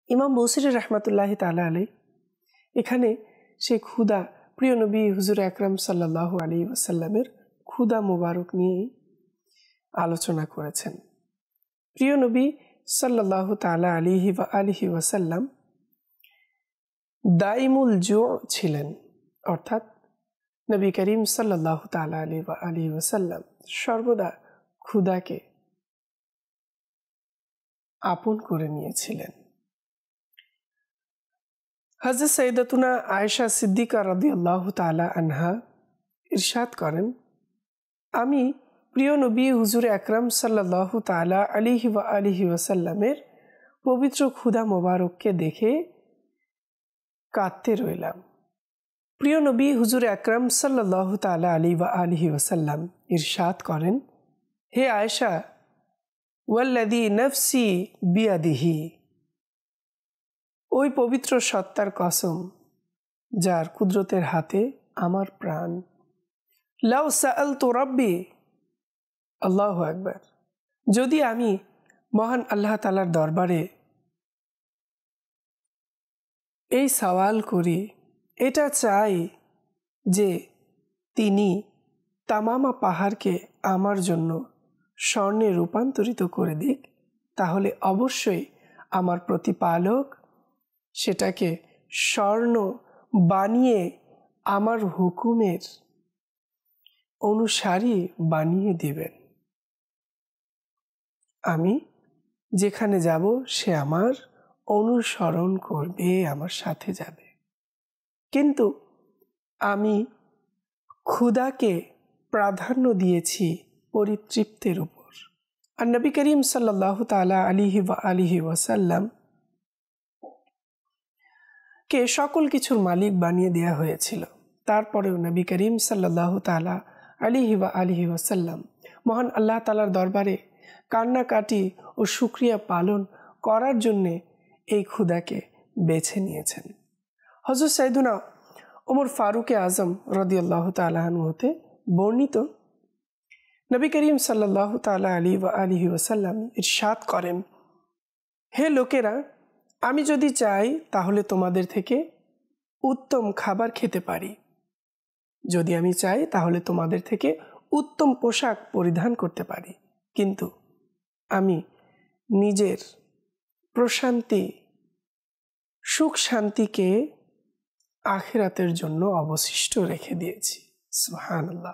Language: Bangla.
ইমাম বসরি রহমতুল্লাহি তাআলা আলাইহি এখানে সেই ক্ষুধা প্রিয় নবী হুজুর আকরাম সাল্লাল্লাহু আলাইহি ওয়াসাল্লামের ক্ষুধা মুবারক নিয়ে আলোচনা করেছেন। প্রিয় নবী সাল্লাল্লাহু তাআলা আলাইহি ওয়াসাল্লাম দাইমুল জু ছিলেন, অর্থাৎ নবী করিম সাল্লাল্লাহু তাআলা আলাইহি ওয়াসাল্লাম সর্বদা ক্ষুধাকে আপন করে নিয়েছিলেন। হযরত সাইয়্যিদাতুনা আয়েশা সিদ্দিকা রাদিয়াল্লাহু তাআলা আনহা ইরশাদ করেন, আমি প্রিয় নবী হুজুর আকরাম সাল্লাল্লাহু তাআলা আলাইহি ওয়াসাল্লামের পবিত্র ক্ষুধা মোবারককে দেখে কাঁদতে রইলাম। প্রিয় নবী হুজুর আকরাম সাল্লাল্লাহু তাআলা আলাইহি ওয়াসাল্লাম ইরশাদ করেন, হে আয়েশা, ওয়াল্লাযী নাফসি বিয়াদিহি, ওই পবিত্র সত্তার কসম যার কুদরতের হাতে আমার প্রাণ, লাউ সাআলতু রাব্বি, আল্লাহু আকবার, যদি আমি মহান আল্লাহ তাআলার দরবারে এই সওয়াল করি, এটা চাই যে তিনি তামামা পাহাড়কে আমার জন্য স্বর্ণে রূপান্তরিত করে দিক, তাহলে অবশ্যই আমার প্রতিপালক সেটাকে স্বর্ণ বানিয়ে আমার হুকুমের অনুসারী বানিয়ে দিবেন। আমি যেখানে যাব সে আমার অনুসরণ করবে, আমার সাথে যাবে। কিন্তু আমি ক্ষুধাকে প্রাধান্য দিয়েছি পরিতৃপ্তের উপর। আর নবী করিম সাল্লাল্লাহু তাআলা আলাইহি ওয়াসাল্লাম কে সকল কিছুর মালিক বানিয়ে দেয়া হয়েছিল, তারপরেও নবী করিম সাল্লাল্লাহু তাআলা আলাইহি ওয়াসাল্লাম মহান আল্লাহ তাআলার দরবারে কান্নাকাটি ও শুকরিয়া পালন করার জন্যে এই ক্ষুধাকে বেছে নিয়েছেন। হযরত সাইয়্যিদুনা ওমর ফারুক আজম রাদিয়াল্লাহু তাআলা আনহু হতে বর্ণিত, নবী করিম সাল্লাল্লাহু তাআলা আলাইহি ওয়াসাল্লাম ইরশাদ করেন, হে লোকেরা, আমি যদি চাই তাহলে তোমাদের থেকে উত্তম খাবার খেতে পারি, যদি আমি চাই তাহলে তোমাদের থেকে উত্তম পোশাক পরিধান করতে পারি, কিন্তু আমি নিজের প্রশান্তি সুখ শান্তিকে আখিরাতের জন্য অবশিষ্ট রেখে দিয়েছি। সুবহানাল্লাহ।